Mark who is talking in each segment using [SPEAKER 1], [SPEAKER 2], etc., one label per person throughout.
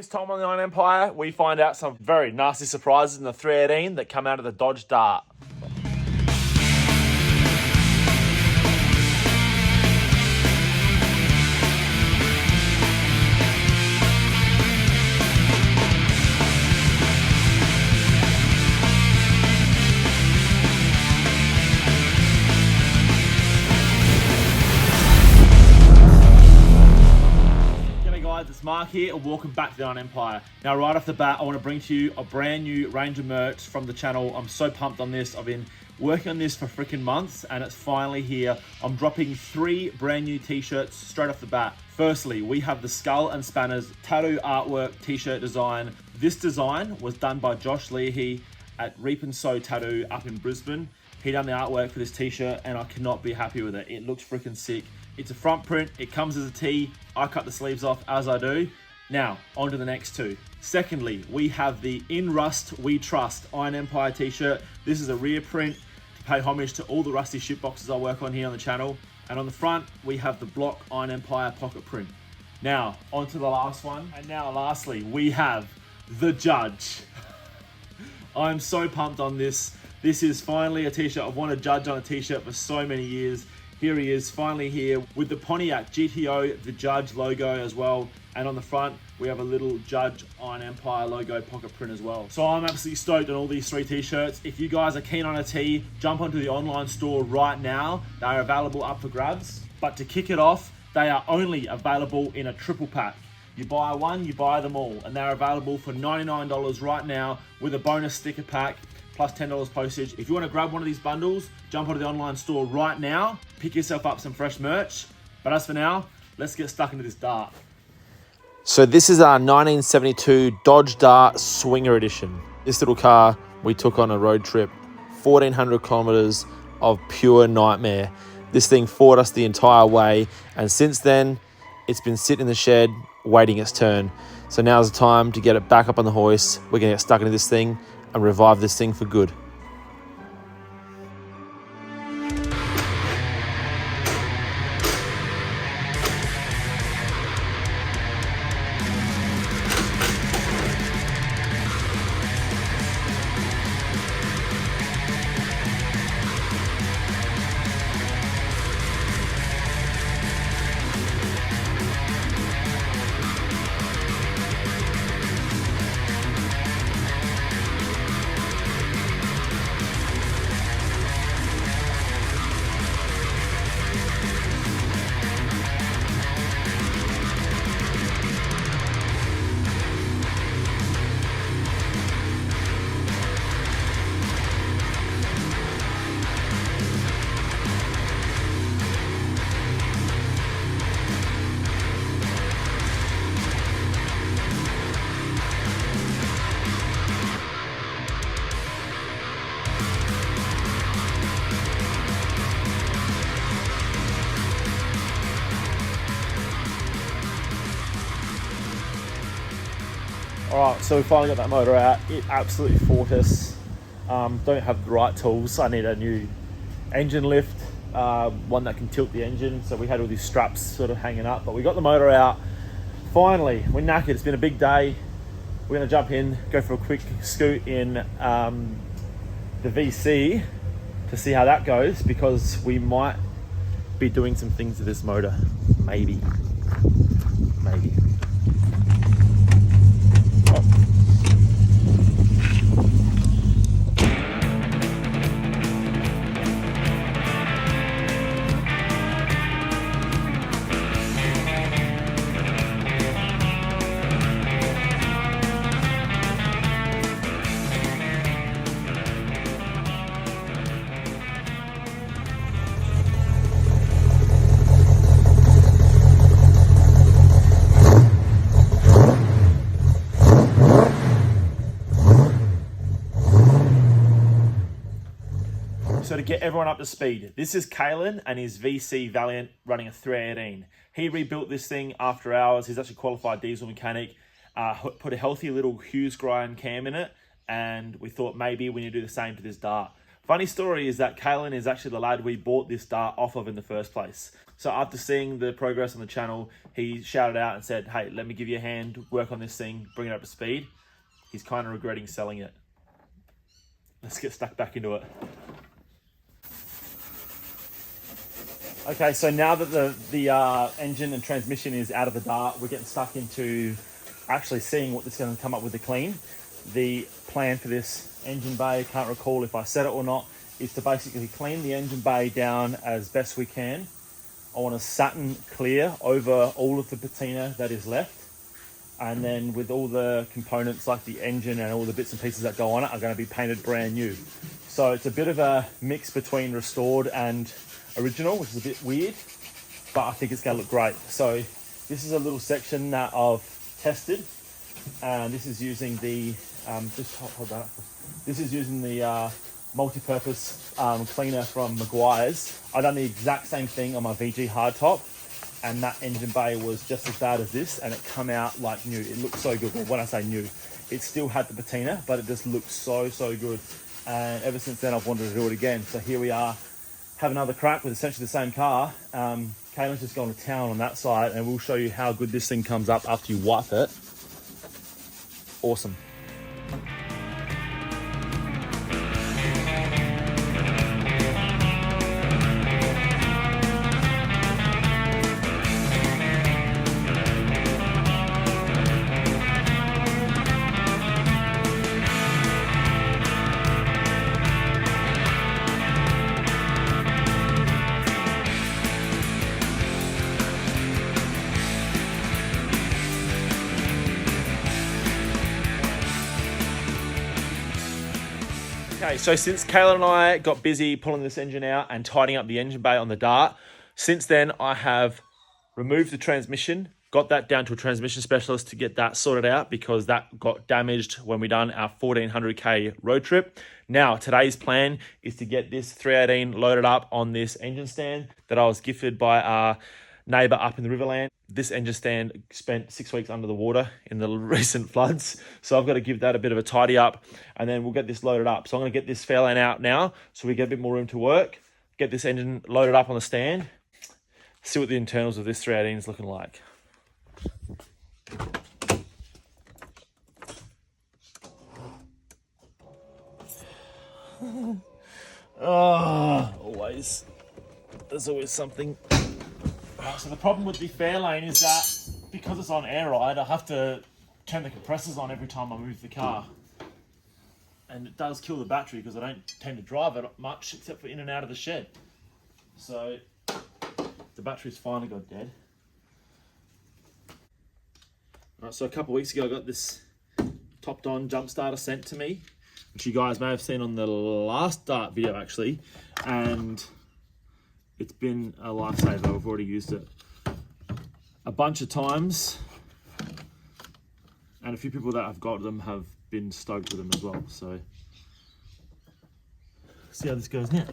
[SPEAKER 1] This time on the Iron Empire, we find out some very nasty surprises in the 318 that come out of the Dodge Dart. It's Mark here and welcome back to the Iron Empire. Now right off the bat, I want to bring to you a brand new range of merch from the channel. I'm so pumped on this. I've been working on this for freaking months and it's finally here. I'm dropping 3 brand new t-shirts straight off the bat. Firstly, we have the Skull and Spanners tattoo artwork t-shirt design. This design was done by Josh Leahy at Reap and Sow Tattoo up in Brisbane. He done the artwork for this t-shirt and I cannot be happy with it. It looks freaking sick. It's a front print, it comes as a tee. I cut the sleeves off as I do. Now, on to the next 2. Secondly, we have the In Rust We Trust Iron Empire t-shirt. This is a rear print to pay homage to all the rusty shitboxes I work on here on the channel. And on the front, we have the block Iron Empire pocket print. Now, on to the last one. And now lastly, we have the Judge. I'm so pumped on this. This is finally a t-shirt. I've wanted Judge on a t-shirt for so many years. Here he is, finally here, with the Pontiac GTO, the Judge logo as well. And on the front, we have a little Judge Iron Empire logo pocket print as well. So I'm absolutely stoked on all these 3 t-shirts. If you guys are keen on a tee, jump onto the online store right now. They are available up for grabs. But to kick it off, they are only available in a triple pack. You buy one, you buy them all. And they're available for $99 right now with a bonus sticker pack. Plus $10 postage. If you want to grab one of these bundles, jump onto the online store right now, pick yourself up some fresh merch. But as for now, let's get stuck into this Dart. So this is our 1972 Dodge Dart Swinger Edition. This little car we took on a road trip, 1,400 kilometers of pure nightmare. This thing fought us the entire way, and since then, it's been sitting in the shed waiting its turn. So now's the time to get it back up on the hoist. We're gonna get stuck into this thing and revive this thing for good. Alright, so we finally got that motor out. It absolutely fought us. Don't have the right tools. I need a new engine lift, one that can tilt the engine. So we had all these straps sort of hanging up, but we got the motor out. Finally, we're knackered. It's been a big day. We're gonna jump in, go for a quick scoot in the VC to see how that goes, because we might be doing some things to this motor. Maybe. So to get everyone up to speed, this is Kalen and his VC Valiant running a 318. He rebuilt this thing after hours. He's actually a qualified diesel mechanic, put a healthy little Hughes grind cam in it, and we thought maybe we need to do the same to this Dart. Funny story is that Kalen is actually the lad we bought this dart off of in the first place. So after seeing the progress on the channel, he shouted out and said, hey, let me give you a hand, work on this thing, bring it up to speed. He's kind of regretting selling it. Let's get stuck back into it. Okay, so now that the engine and transmission is out of the dart, we're getting stuck into actually seeing what this is going to come up with to clean. The plan for this engine bay, can't recall if I said it or not, is to basically clean the engine bay down as best we can. I want to satin clear over all of the patina that is left. And then with all the components like the engine and all the bits and pieces that go on it are going to be painted brand new. So it's a bit of a mix between restored and original, which is a bit weird, but I think it's going to look great. So this is a little section that I've tested, and this is using the this is using the multi-purpose cleaner from Maguire's. I've done the exact same thing on my VG hardtop, and that engine bay was just as bad as this, and it come out like new. It looked so good. Well, when I say new, it still had the patina, but it just looked so good. And ever since then, I've wanted to do it again. So here we are, have another crack with essentially the same car. Caitlin's just gone to town on that side, and we'll show you how good this thing comes up after you wipe it. Awesome. Okay, so since Kayla and I got busy pulling this engine out and tidying up the engine bay on the dart, since then I have removed the transmission, got that down to a transmission specialist to get that sorted out because that got damaged when we done our 1400k road trip. Now, today's plan is to get this 318 loaded up on this engine stand that I was gifted by our neighbour up in the Riverland. This engine stand spent 6 weeks under the water in the recent floods, so I've got to give that a bit of a tidy up, and then we'll get this loaded up. So I'm going to get this fairing out now so we get a bit more room to work, get this engine loaded up on the stand, see what the internals of this 318 is looking like. Always. There's always something. So the problem with the Fairlane is that because it's on air ride, I have to turn the compressors on every time I move the car. And it does kill the battery because I don't tend to drive it much except for in and out of the shed. So the battery's finally got dead. Alright, so a couple of weeks ago I got this topped on jump starter sent to me, which you guys may have seen on the last dart video actually, and it's been a lifesaver. I've already used it a bunch of times, and a few people that have got them have been stoked with them as well. So see how this goes now.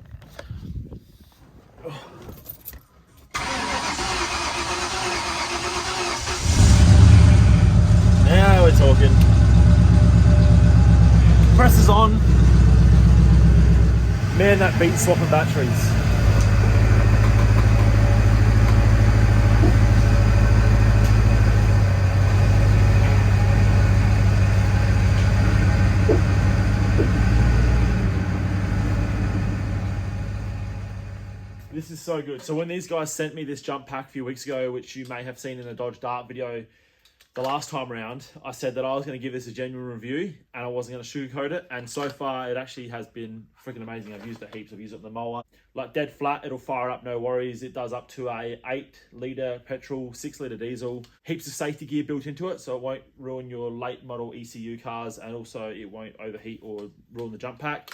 [SPEAKER 1] Now we're talking. Pressure's on. Man, that beats swapping batteries. This is so good. So when these guys sent me this jump pack a few weeks ago, which you may have seen in a Dodge Dart video the last time around, I said that I was going to give this a genuine review and I wasn't going to sugarcoat it. And so far, it actually has been freaking amazing. I've used it heaps. I've used it on the mower. Like dead flat, it'll fire up, no worries. It does up to a 8-litre petrol, 6-litre diesel. Heaps of safety gear built into it, so it won't ruin your late model ECU cars, and also it won't overheat or ruin the jump pack.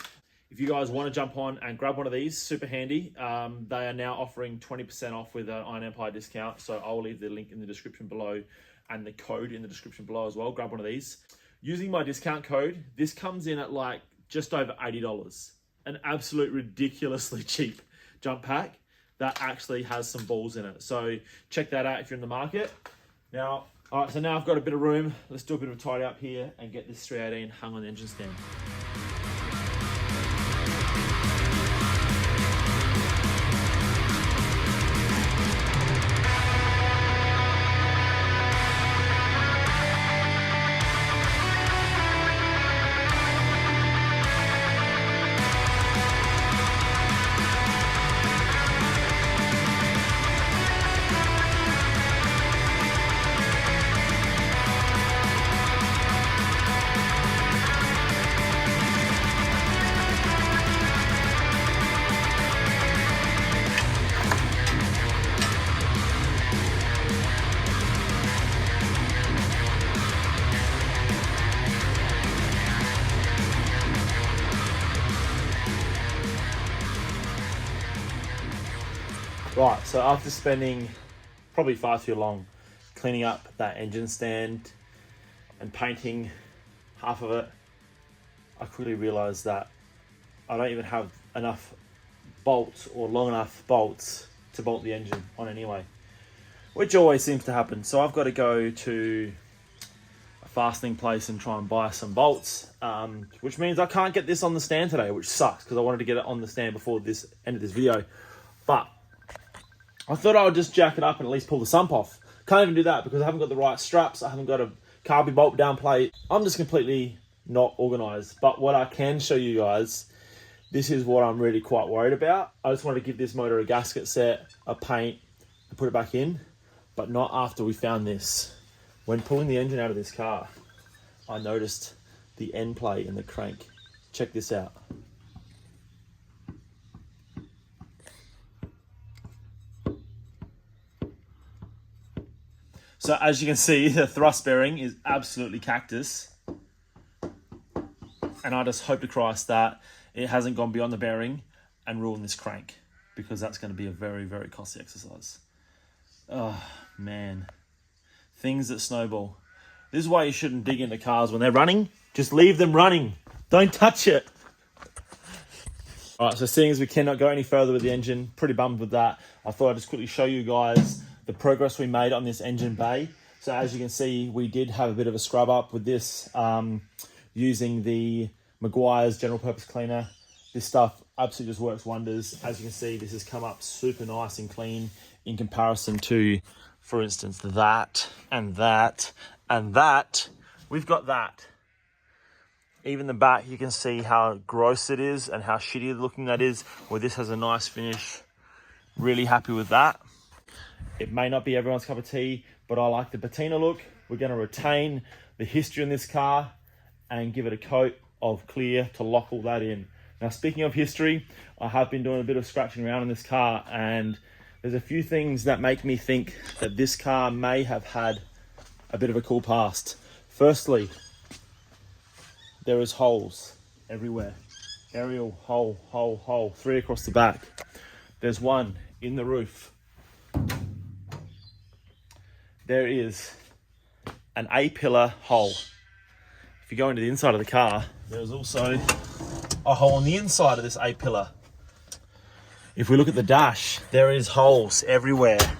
[SPEAKER 1] If you guys want to jump on and grab one of these, super handy. They are now offering 20% off with an Iron Empire discount. So I'll leave the link in the description below and the code in the description below as well. Grab one of these. Using my discount code, this comes in at like just over $80. An absolute ridiculously cheap jump pack that actually has some balls in it. So check that out if you're in the market. Now, all right, so now I've got a bit of room. Let's do a bit of a tidy up here and get this 318 hung on the engine stand. Right, so after spending probably far too long cleaning up that engine stand and painting half of it, I quickly realized that I don't even have enough bolts or long enough bolts to bolt the engine on anyway, which always seems to happen. So I've got to go to a fastening place and try and buy some bolts, which means I can't get this on the stand today, which sucks because I wanted to get it on the stand before this end of this video. But I thought I would just jack it up and at least pull the sump off. Can't even do that because I haven't got the right straps. I haven't got a carby bolt down plate. I'm just completely not organized. But what I can show you guys, this is what I'm really quite worried about. I just want to give this motor a gasket set, a paint, and put it back in, but not after we found this. When pulling the engine out of this car, I noticed the end plate in the crank. Check this out. So as you can see, the thrust bearing is absolutely cactus. And I just hope to Christ that it hasn't gone beyond the bearing and ruined this crank, because that's going to be a very, very costly exercise. Oh, man. Things that snowball. This is why you shouldn't dig into cars when they're running. Just leave them running. Don't touch it. All right, so seeing as we cannot go any further with the engine, pretty bummed with that. I thought I'd just quickly show you guys the progress we made on this engine bay. So as you can see, we did have a bit of a scrub up with this using the Meguiar's general purpose cleaner. This stuff absolutely just works wonders. As you can see, this has come up super nice and clean in comparison to, for instance, that and that and that. We've got that. Even the back, you can see how gross it is and how shitty looking that is, where this has a nice finish. Really happy with that. It may not be everyone's cup of tea, but I like the patina look. We're going to retain the history in this car and give it a coat of clear to lock all that in. Now, speaking of history, I have been doing a bit of scratching around in this car, and there's a few things that make me think that this car may have had a bit of a cool past. Firstly, there is holes everywhere. Aerial hole, hole, hole, 3 across the back. There's 1 in the roof. There is an A-pillar hole. If you go into the inside of the car, there's also a hole on the inside of this A-pillar. If we look at the dash, there is holes everywhere.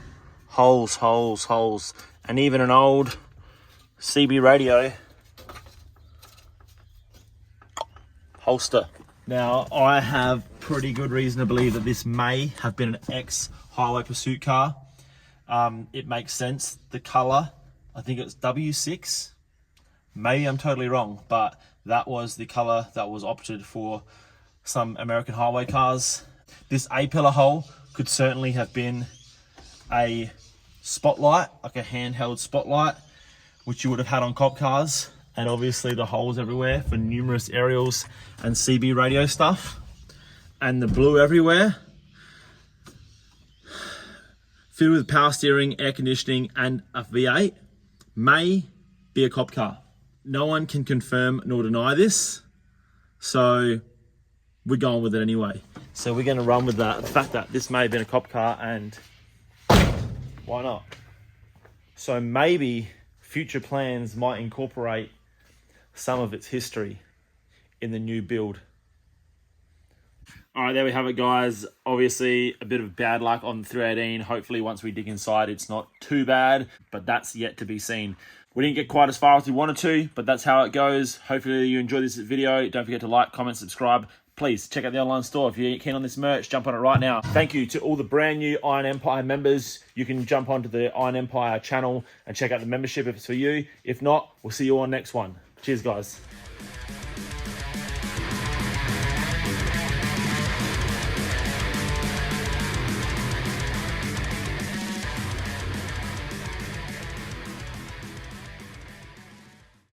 [SPEAKER 1] Holes, holes, holes. And even an old CB radio holster. Now, I have pretty good reason to believe that this may have been an ex-highway pursuit car. It makes sense. The color, I think it's W6. Maybe I'm totally wrong, but that was the color that was opted for some American highway cars. This A-pillar hole could certainly have been a spotlight, like a handheld spotlight, which you would have had on cop cars. And obviously the holes everywhere for numerous aerials and CB radio stuff. And the blue everywhere. Fitted with power steering, air conditioning, and a V8, may be a cop car. No one can confirm nor deny this, so we're going with it anyway. So we're going to run with that, the fact that this may have been a cop car, and why not? So maybe future plans might incorporate some of its history in the new build. All right, there we have it, guys. Obviously, a bit of bad luck on the 318. Hopefully, once we dig inside, it's not too bad, but that's yet to be seen. We didn't get quite as far as we wanted to, but that's how it goes. Hopefully, you enjoyed this video. Don't forget to like, comment, subscribe. Please check out the online store. If you're keen on this merch, jump on it right now. Thank you to all the brand new Iron Empire members. You can jump onto the Iron Empire channel and check out the membership if it's for you. If not, we'll see you on next one. Cheers, guys.